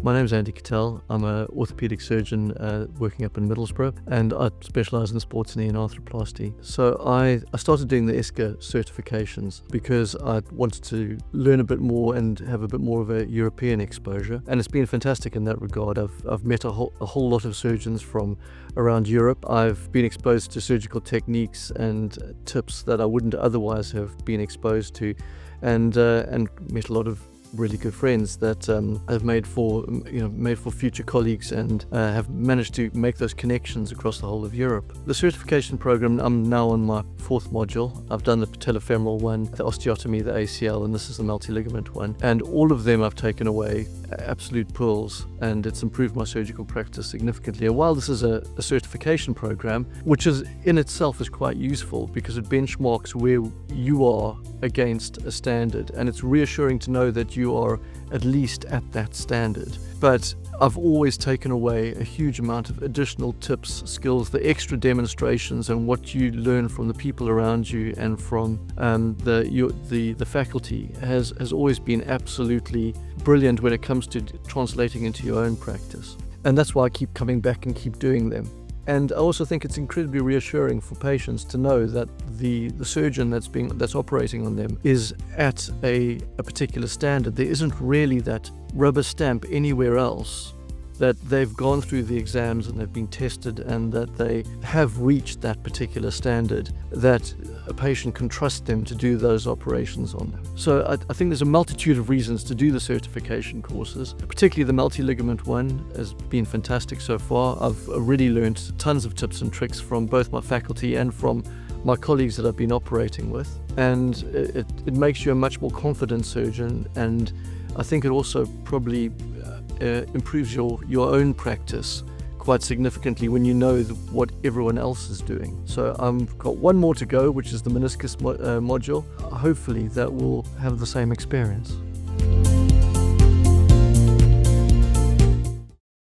My name is Andy Cattel. I'm an orthopedic surgeon working up in Middlesbrough, and I specialise in sports knee and arthroplasty. So I started doing the ESSKA certifications because I wanted to learn a bit more and have a bit more of a European exposure, and it's been fantastic in that regard. I've met a whole lot of surgeons from around Europe. I've been exposed to surgical techniques and tips that I wouldn't otherwise have been exposed to, and met a lot of really good friends that have made for future colleagues, and have managed to make those connections across the whole of Europe. The certification program, I'm now on my 4th module. I've done the patellofemoral one, the osteotomy, the ACL, and this is the multi-ligament one. And all of them I've taken away absolute pearls, and it's improved my surgical practice significantly. And while this is a certification program, which is in itself is quite useful because it benchmarks where you are against a standard, and it's reassuring to know that you are at least at that standard. But I've always taken away a huge amount of additional tips, skills, the extra demonstrations, and what you learn from the people around you and from the faculty has always been absolutely brilliant when it comes to translating into your own practice. And that's why I keep coming back and keep doing them. And I also think it's incredibly reassuring for patients to know that the surgeon that's operating on them is at a particular standard. There isn't really that rubber stamp anywhere else, that they've gone through the exams and they've been tested and that they have reached that particular standard, that a patient can trust them to do those operations on them. So I think there's a multitude of reasons to do the certification courses. Particularly the multi-ligament one has been fantastic so far. I've already learned tons of tips and tricks from both my faculty and from my colleagues that I've been operating with, and it makes you a much more confident surgeon, and I think it also probably improves your own practice quite significantly when you know what everyone else is doing. So I've got one more to go, which is the meniscus module. Hopefully that will have the same experience.